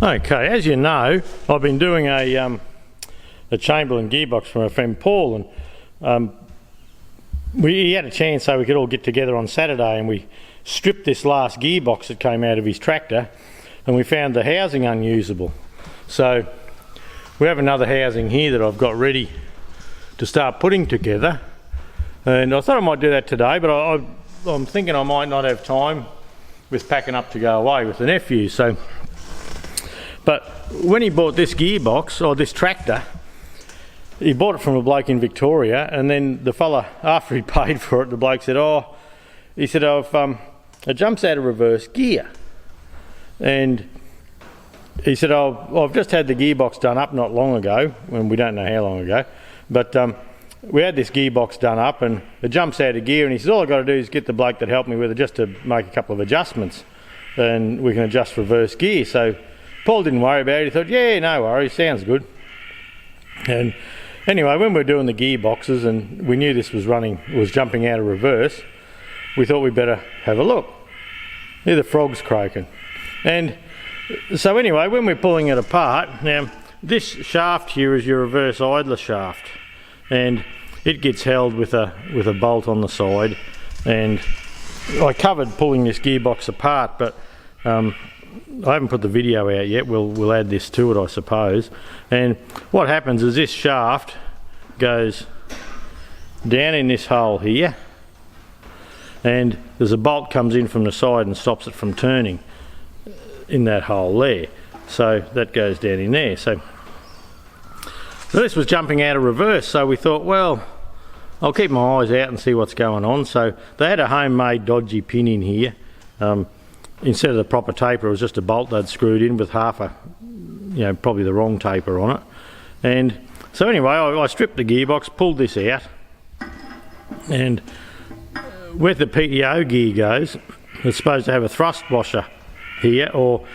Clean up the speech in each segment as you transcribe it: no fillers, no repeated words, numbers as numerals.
Okay, as you know, I've been doing a Chamberlain gearbox from my friend Paul, and he had a chance so we could all get together on Saturday, and we stripped this last gearbox that came out of his tractor, and we found the housing unusable. So we have another housing here that I've got ready to start putting together, and I thought I might do that today, but I'm thinking I might not have time with packing up to go away with the nephew. But when he bought this gearbox, or this tractor, he bought it from a bloke in Victoria, and then the fella, after he paid for it, the bloke said, it jumps out of reverse gear. And he said, I've just had the gearbox done up not long ago, and we don't know how long ago, but we had this gearbox done up and it jumps out of gear, and he says, all I've got to do is get the bloke that helped me with it just to make a couple of adjustments, and we can adjust reverse gear. So Paul didn't worry about it. He thought, yeah, no worries, sounds good. And anyway, when we were doing the gearboxes and we knew this was jumping out of reverse, we thought we'd better have a look. Hear the frogs croaking. And so anyway, when we're pulling it apart, now this shaft here is your reverse idler shaft, and it gets held with a bolt on the side. And I covered pulling this gearbox apart, but I haven't put the video out yet. We'll add this to it, I suppose. And what happens is this shaft goes down in this hole here, and there's a bolt comes in from the side and stops it from turning in that hole there. So that goes down in there. So this was jumping out of reverse, so we thought, well, I'll keep my eyes out and see what's going on. So they had a homemade dodgy pin in here. Instead of the proper taper, it was just a bolt they'd screwed in with half a, probably the wrong taper on it. And so anyway, I stripped the gearbox, pulled this out, and where the PTO gear goes, it's supposed to have a thrust washer here, or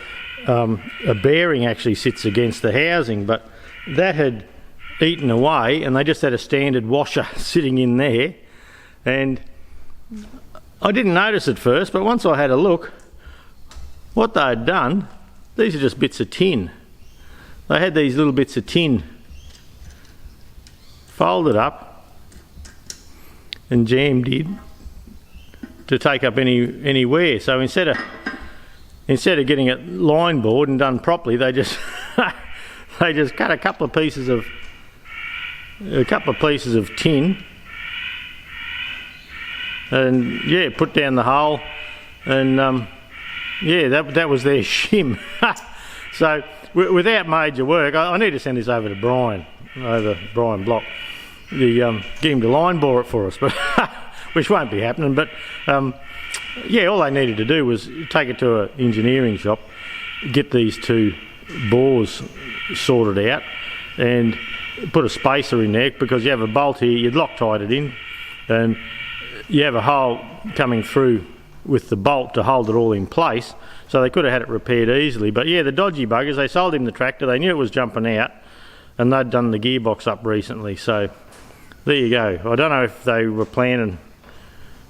a bearing actually sits against the housing, but that had eaten away and they just had a standard washer sitting in there. And I didn't notice at first, but once I had a look, what they had done, these are just bits of tin. They had these little bits of tin folded up and jammed in to take up any wear. So instead of getting it line bored and done properly, they just cut a couple of pieces of tin and put down the hole, and that was their shim. So without major work, I need to send this over to Brian Block, get him to line bore it for us, but which won't be happening. But all they needed to do was take it to an engineering shop, get these two bores sorted out, and put a spacer in there, because you have a bolt here, you'd Loctite it in, and you have a hole coming through with the bolt to hold it all in place. So they could have had it repaired easily. But yeah, the dodgy buggers, they sold him the tractor, they knew it was jumping out, and they'd done the gearbox up recently. So there you go. I don't know if they were planning,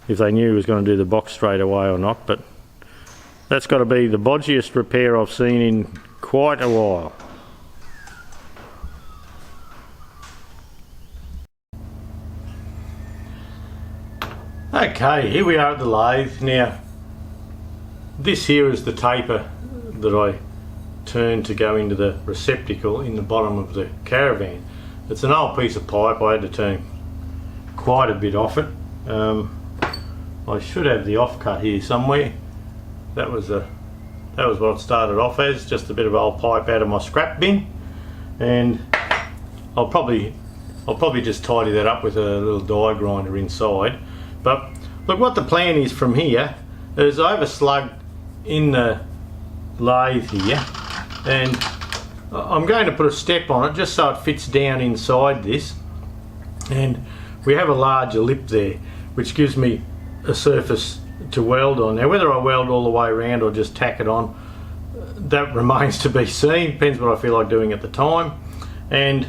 if they knew he was going to do the box straight away or not, but that's got to be the bodgiest repair I've seen in quite a while. Okay, here we are at the lathe. Now, this here is the taper that I turned to go into the receptacle in the bottom of the caravan. It's an old piece of pipe. I had to turn quite a bit off it. I should have the offcut here somewhere. That was what it started off as, just a bit of old pipe out of my scrap bin, and I'll probably just tidy that up with a little die grinder inside. But look, what the plan is from here is I have a slug in the lathe here, and I'm going to put a step on it just so it fits down inside this, and we have a larger lip there which gives me a surface to weld on. Now whether I weld all the way around or just tack it on, that remains to be seen, depends what I feel like doing at the time. And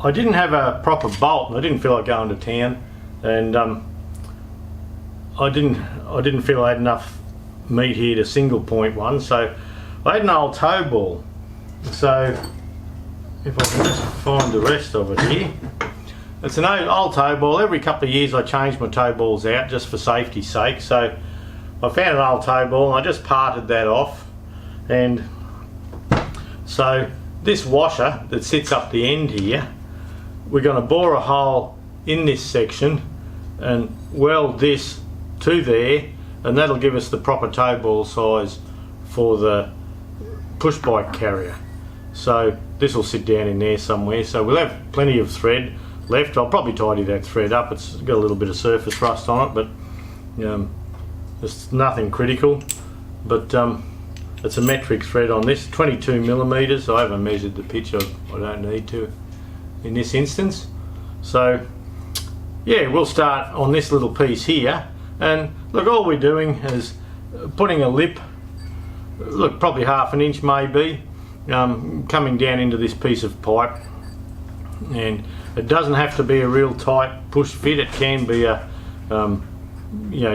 I didn't have a proper bolt, and I didn't feel like going to town, and I didn't feel I had enough meat here to single point one, so I had an old tow ball, so if I can just find the rest of it here. It's an old tow ball. Every couple of years I change my tow balls out just for safety's sake. So I found an old tow ball and I just parted that off. And so this washer that sits up the end here, we're going to bore a hole in this section and weld this to there, and that'll give us the proper tow ball size for the push bike carrier. So this will sit down in there somewhere, so we'll have plenty of thread left. I'll probably tidy that thread up. It's got a little bit of surface rust on it, but it's nothing critical. But it's a metric thread on this, 22 millimeters. I haven't measured the pitch, I don't need to in this instance. So yeah, we'll start on this little piece here, and look, all we're doing is putting a lip, look, probably 1/2 inch maybe, coming down into this piece of pipe. And it doesn't have to be a real tight push fit, it can be a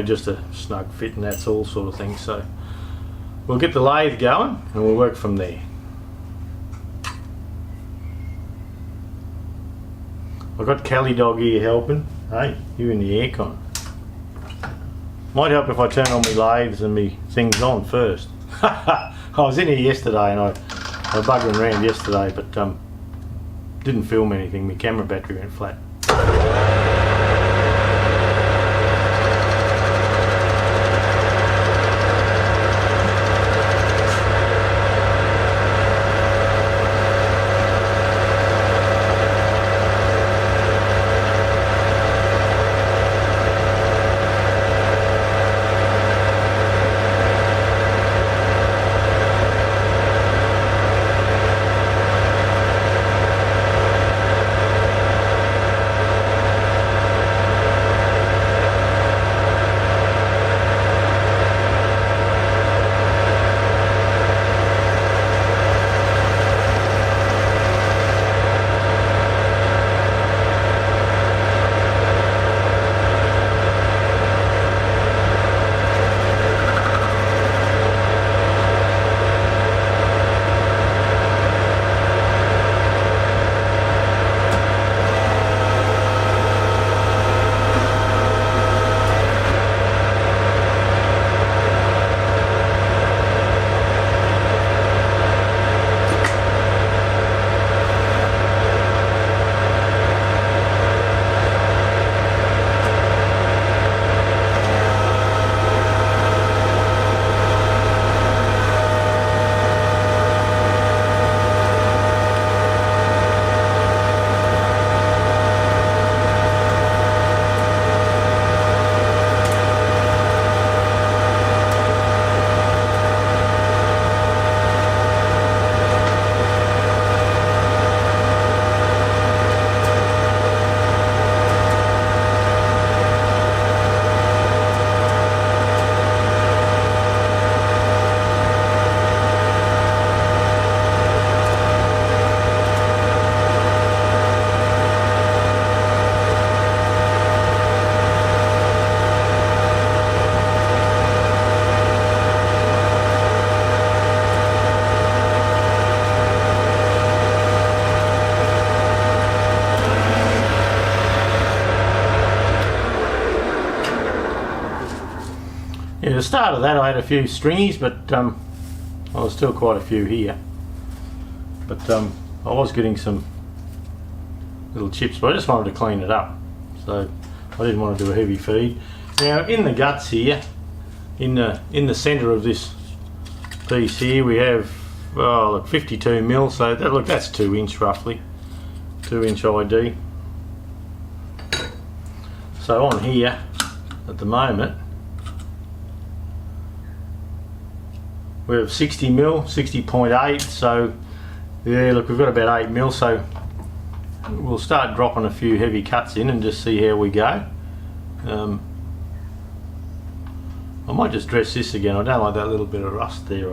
just a snug fit, and that's all sort of thing. So we'll get the lathe going and we'll work from there. I've got Cali Dog here helping. Hey, you in the aircon. Might help if I turn on my lathes and my things on first. I was in here yesterday and I buggered around yesterday, but didn't film anything. My camera battery went flat. Yeah, the start of that I had a few stringies, but well, there's still quite a few here. But I was getting some little chips, but I just wanted to clean it up, so I didn't want to do a heavy feed. Now in the guts here, in the centre of this piece here, we have look, 52 mil. So that, look, that's 2 inch roughly, 2 inch ID. So on here at the moment we have 60 mil, 60.8. So yeah, look, we've got about 8 mil. So we'll start dropping a few heavy cuts in and just see how we go. I might just dress this again. I don't like that little bit of rust there.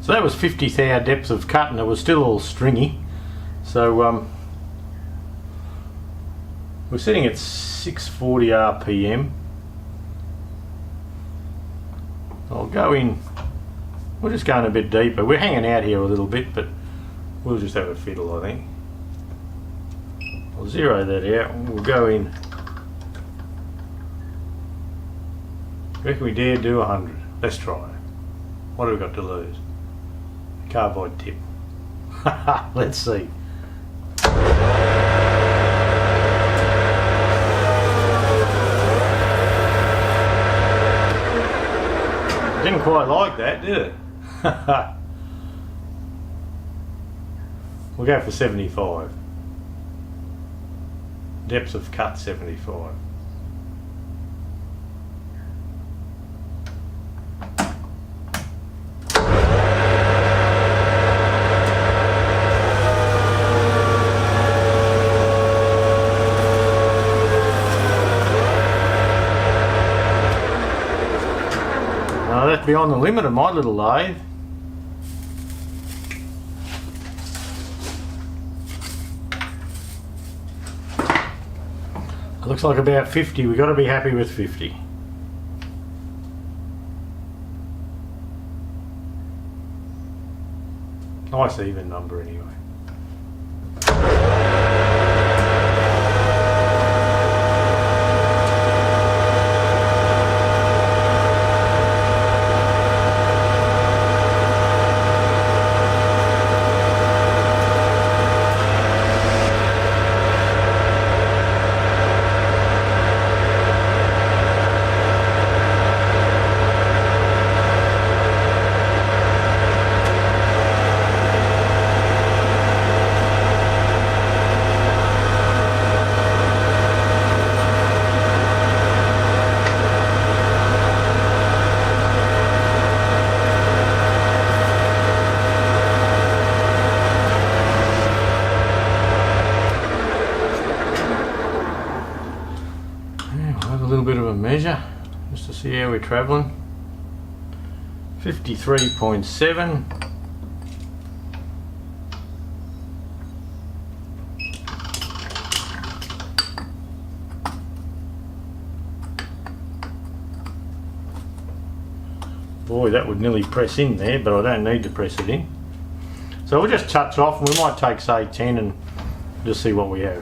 So that was 50 thou depth of cut, and it was still all stringy. So we're sitting at 640 RPM. I'll go in, we're just going a bit deeper. We're hanging out here a little bit, but we'll just have a fiddle, I think. I'll zero that out and we'll go in. Reckon we dare do 100. Let's try it. What have we got to lose? A carbide tip. Let's see. Didn't quite like that, did it? We'll go for 75. Depth of cut 75. That's beyond the limit of my little lathe. It looks like about 50. We've got to be happy with 50. Nice even number anyway. Bit of a measure just to see how we're travelling. 53.7. Boy, that would nearly press in there, but I don't need to press it in. So we'll just touch off, and we might take, say, 10 and just see what we have.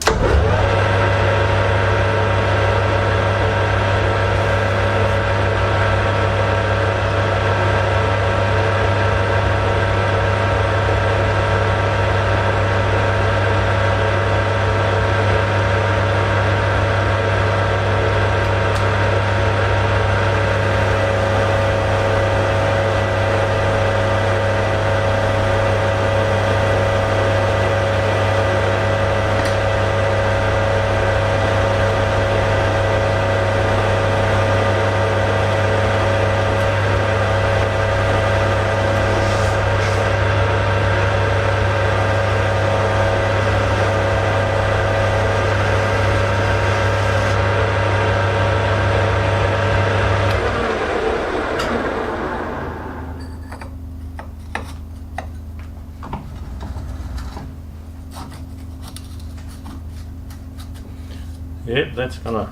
Yep, that's gonna,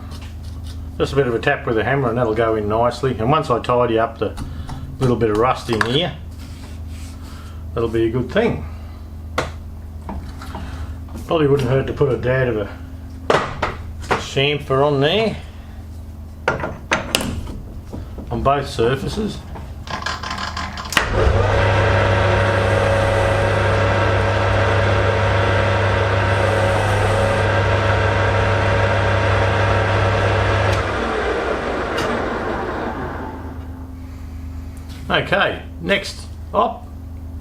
just a bit of a tap with a hammer and that'll go in nicely. And once I tidy up the little bit of rust in here, that'll be a good thing. Probably wouldn't hurt to put a dad of a chamfer on there, on both surfaces. Okay, next, pop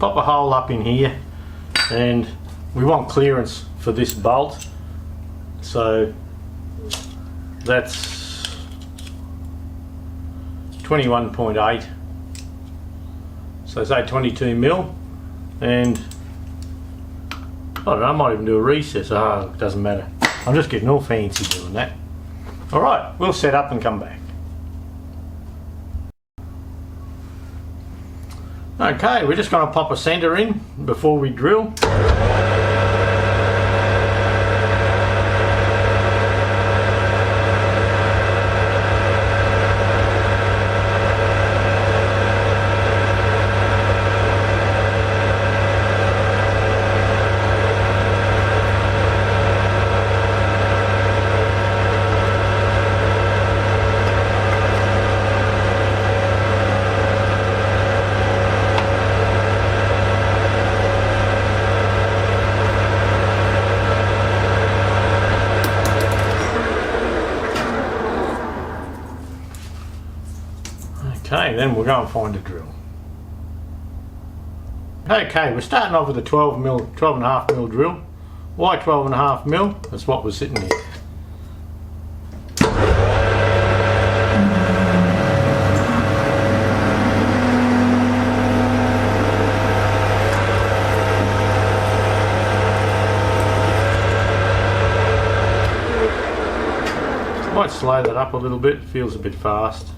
a hole up in here, and we want clearance for this bolt, so that's 21.8, so say 22 mil, and I don't know, I might even do a recess. Oh, it doesn't matter, I'm just getting all fancy doing that. Alright, we'll set up and come back. Okay, we're just going to pop a centre in before we drill. Okay, then we'll go and find a drill. Okay, we're starting off with a 12.5mm drill. Why 12.5mm? That's what was sitting here. Might slow that up a little bit, feels a bit fast.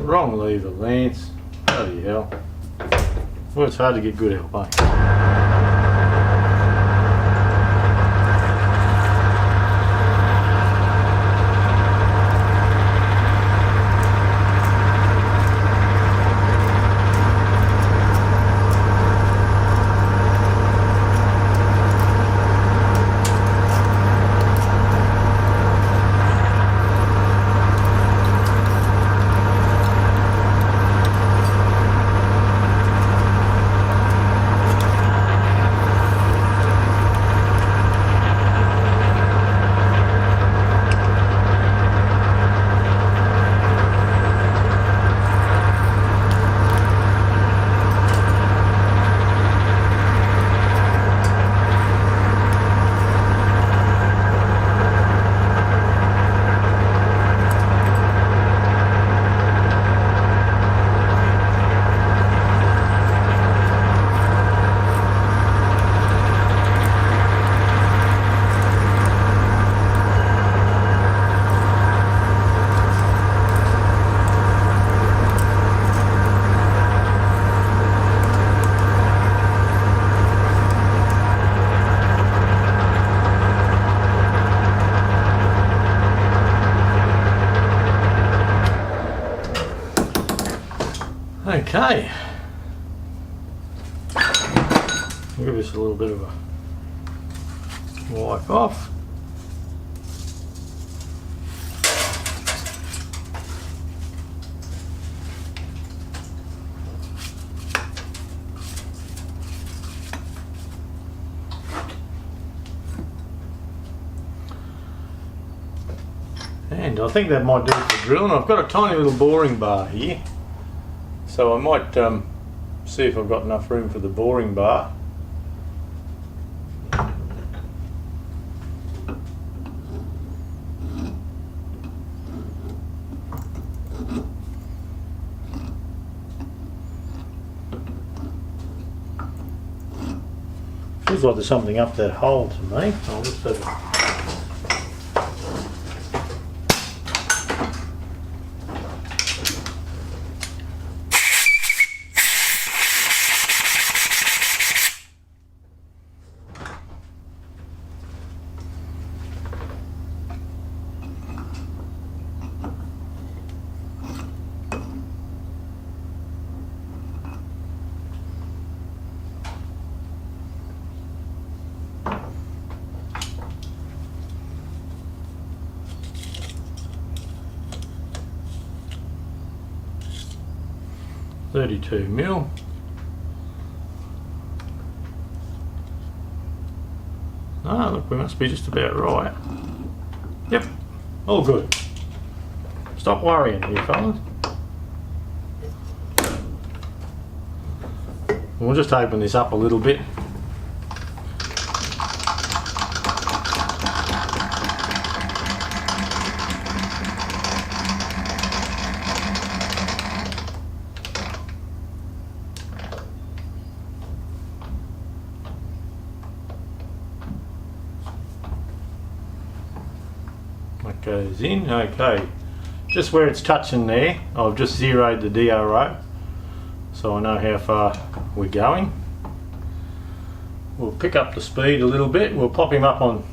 Wrong lever, Lance. Bloody hell. Well, it's hard to get good help, eh? Okay, we'll give this a little bit of a wipe off. And I think that might do it for drilling. I've got a tiny little boring bar here. So I might see if I've got enough room for the boring bar. Feels like there's something up that hole to me. I'll just have a .32mm. Ah, look, we must be just about right. Yep, all good. Stop worrying here, fellas. We'll just open this up a little bit. goes in. Okay, just where it's touching there, I've just zeroed the DRO, so I know how far we're going. We'll pick up the speed a little bit. We'll pop him up on,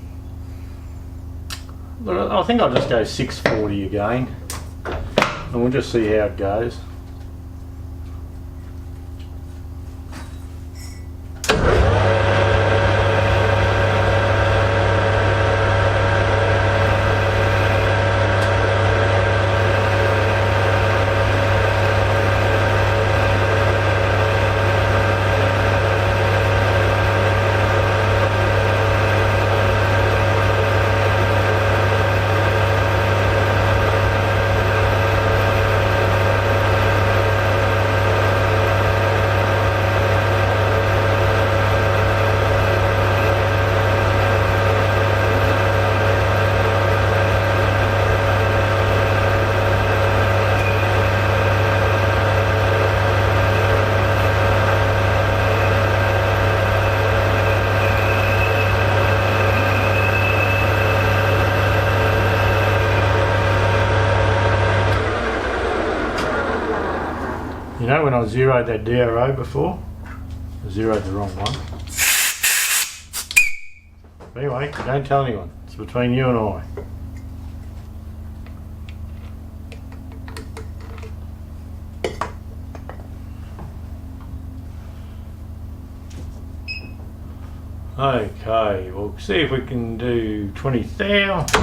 I think I'll just go 640 again, and we'll just see how it goes. You know when I zeroed that DRO before? I zeroed the wrong one. But anyway, don't tell anyone. It's between you and I. Okay, we'll see if we can do 20,000.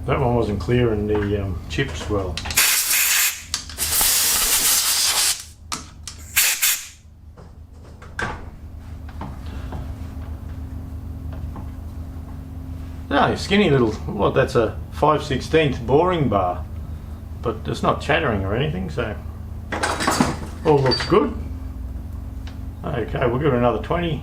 That one wasn't clearing the chips well. No, skinny little, what, that's a 5/16 boring bar, but it's not chattering or anything, so all looks good. Okay, we'll give it another 20.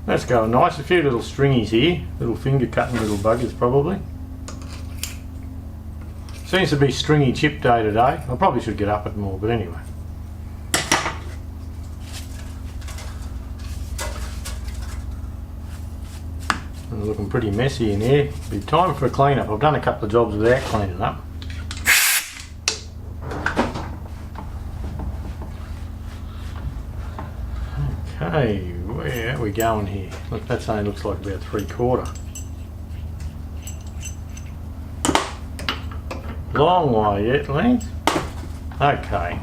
That's going nice. A few little stringies here, little finger cutting little buggers probably. Seems to be stringy chip day today. I probably should get up it more, but anyway. They're looking pretty messy in here. Be time for a clean up. I've done a couple of jobs without cleaning up. Okay, where are we going here? Look, that only looks like about 3/4. Long way yet, lads. Okay.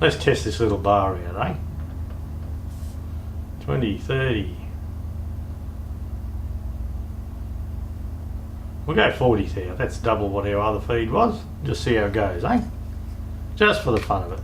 Let's test this little bar out, eh? 20, 30. We'll go 40 there. That's double what our other feed was. Just see how it goes, eh? Just for the fun of it.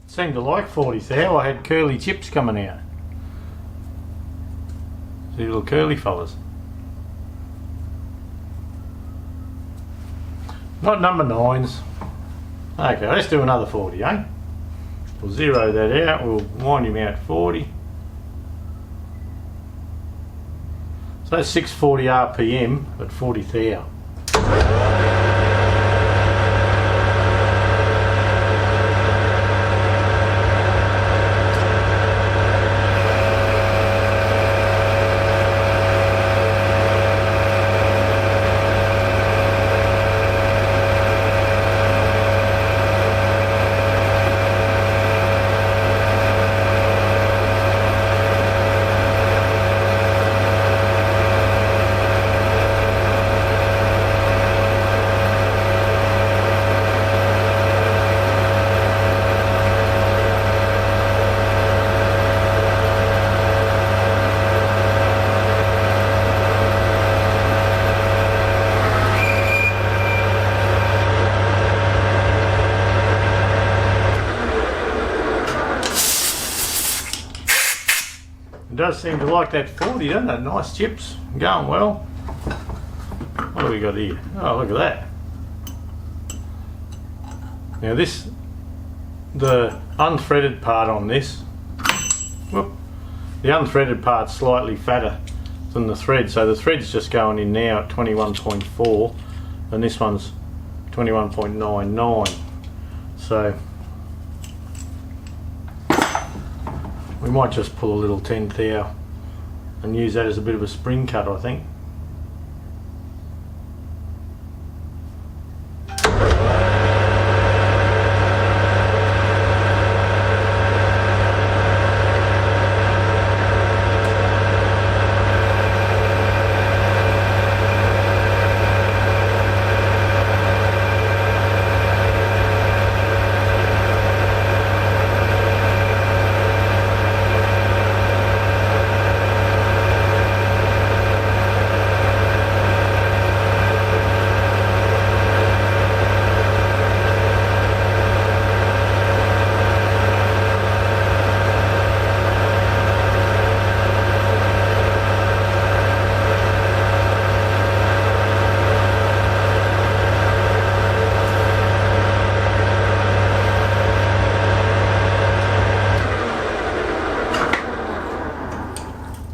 Seemed to like 40 thou. I had curly chips coming out. See little curly fellas. Not number 9s. Okay, let's do another 40, eh? We'll zero that out. We'll wind him out 40. So that's 640 RPM at 40 thou. It does seem to like that 40, doesn't it? Nice chips, going well. What do we got here? Oh, look at that. Now this, the unthreaded part on this, whoop, the unthreaded part's slightly fatter than the thread, so the thread's just going in now at 21.4 and this one's 21.99. So we might just pull a little 10 thou and use that as a bit of a spring cut, I think.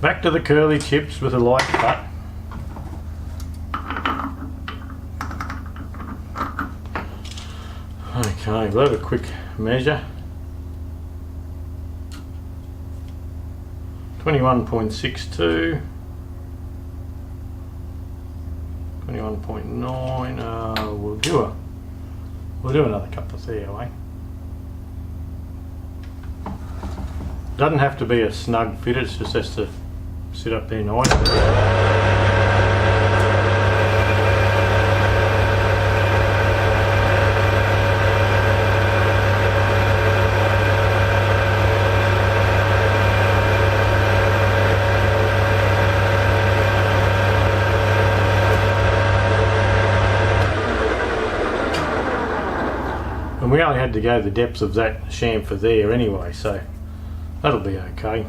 Back to the curly chips with a light cut. Okay, we'll have a quick measure. 21.62, 21.9. We'll do another couple of thou, eh? doesn't have to be a snug fit, it just has to sit up there nice. And we only had to go the depth of that chamfer there anyway, so that'll be okay.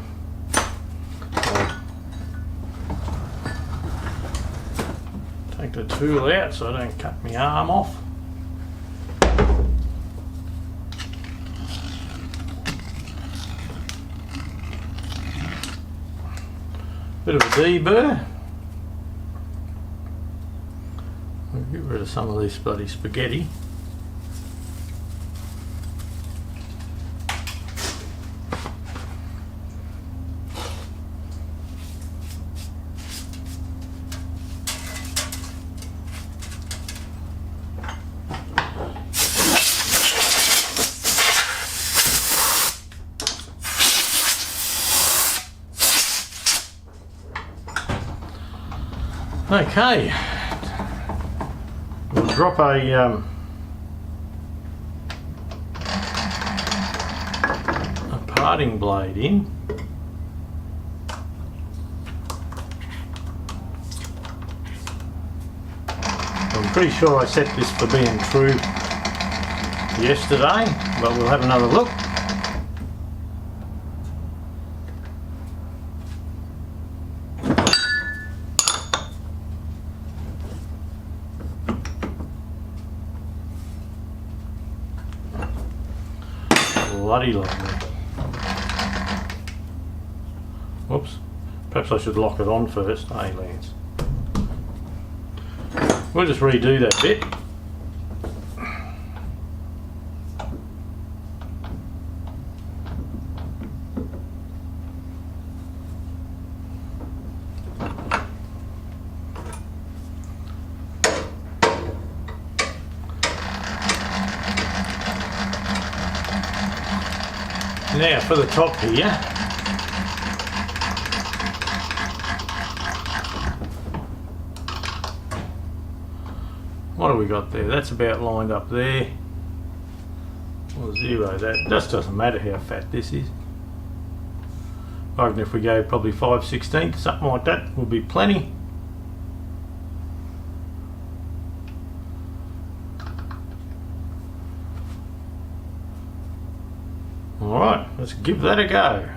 I'll take the tool out so I don't cut my arm off. Bit of a deburr. We'll get rid of some of this bloody spaghetti. Okay, we'll drop a parting blade in. I'm pretty sure I set this for being true yesterday, but we'll have another look. Bloody lovely. Whoops. Perhaps I should lock it on first, eh, Lance? We'll just redo that bit. Now for the top here, what have we got there? That's about lined up there. We'll zero that. Just doesn't matter how fat this is. I reckon if we go probably 5/16, something like that, will be plenty. Alright, let's give that a go.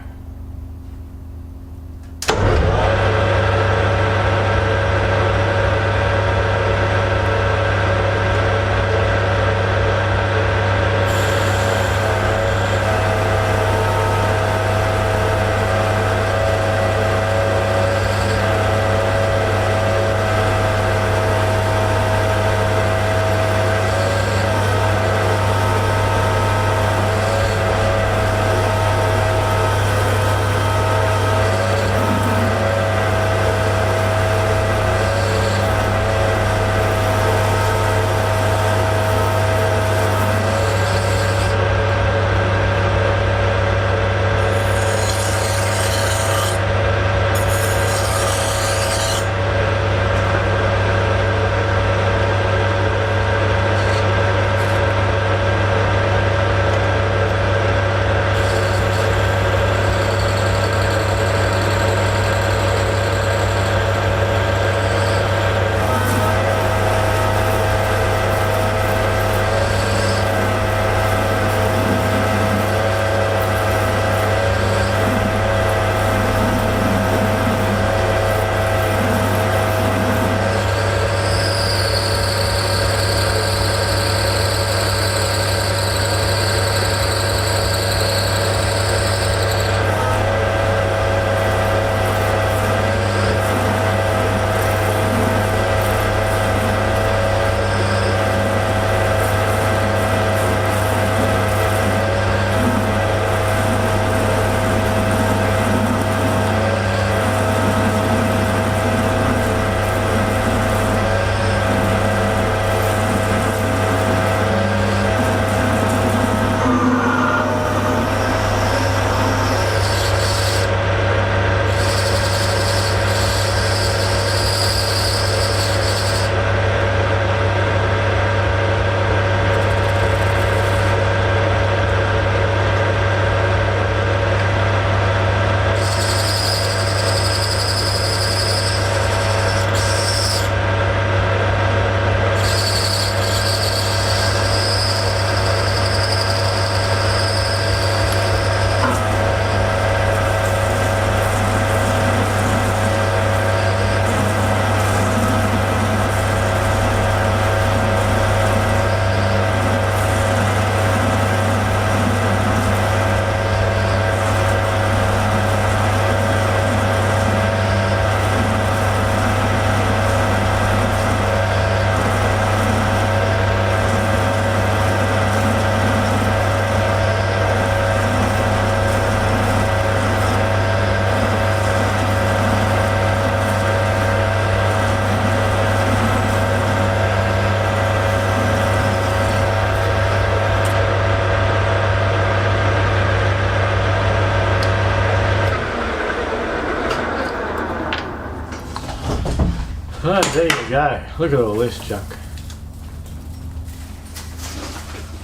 there you go. Look at all this junk.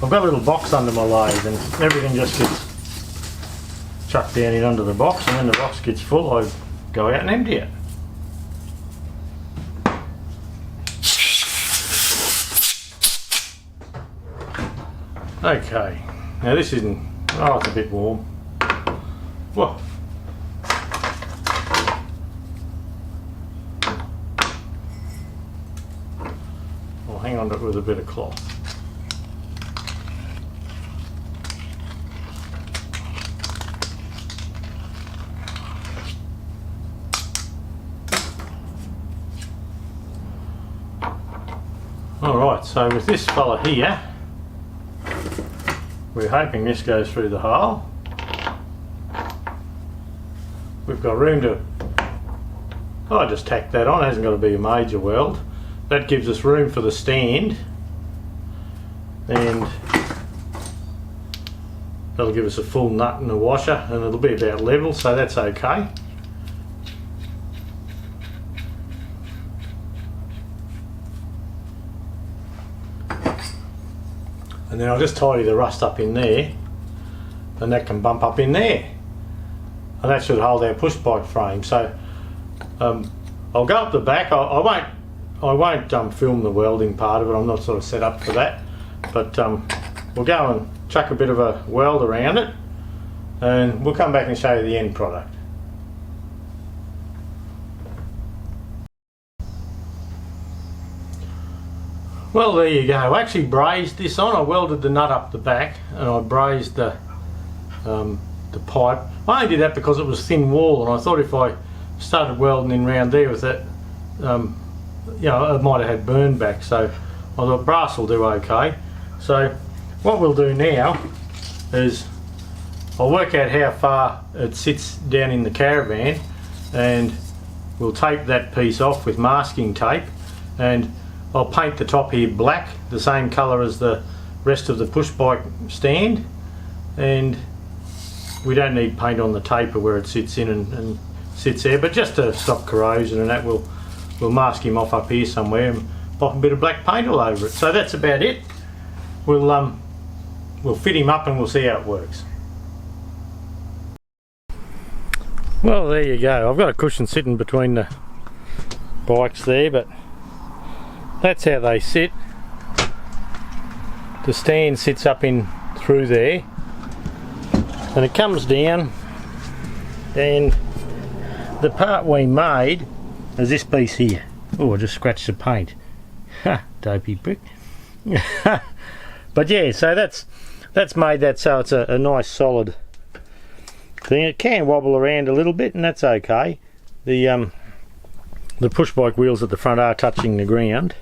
I've got a little box under my lathe and everything just gets chucked down in under the box, and when the box gets full I go out and empty it. Okay, now this isn't, oh it's a bit warm. Whoa. I'll hang on to it with a bit of cloth. Alright, so with this fella here, we're hoping this goes through the hole. We've got room to, I just tack that on, it hasn't got to be a major weld. That gives us room for the stand, and that'll give us a full nut and a washer, and it'll be about level, so that's okay. And then I'll just tidy the rust up in there, and that can bump up in there, and that should hold our push bike frame. So I'll go up the back. I won't film the welding part of it. I'm not sort of set up for that, but we'll go and chuck a bit of a weld around it, and we'll come back and show you the end product. Well, there you go. I actually brazed this on. I welded the nut up the back and I brazed the pipe. I only did that because it was thin wall, and I thought if I started welding in round there with it, you know, it might have had burn back, so I thought brass will do okay. So what we'll do now is I'll work out how far it sits down in the caravan, and we'll tape that piece off with masking tape, and I'll paint the top here black, the same colour as the rest of the push bike stand, and we don't need paint on the taper where it sits in and sits there, but just to stop corrosion and that, we'll mask him off up here somewhere and pop a bit of black paint all over it. So that's about it. We'll fit him up and we'll see how it works. Well, there you go. I've got a cushion sitting between the bikes there, but that's how they sit. The stand sits up in through there, and it comes down, and the part we made is this piece here. Oh, I just scratched the paint. Ha, dopey prick. But yeah, so that's made that so it's a nice solid thing. It can wobble around a little bit, and that's okay. The push bike wheels at the front are touching the ground,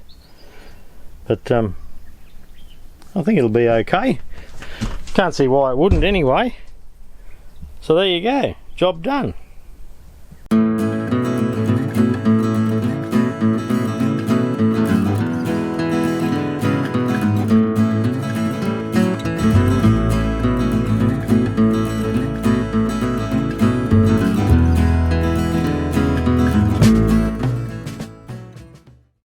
but I think it'll be okay. Can't see why it wouldn't anyway. So there you go, job done.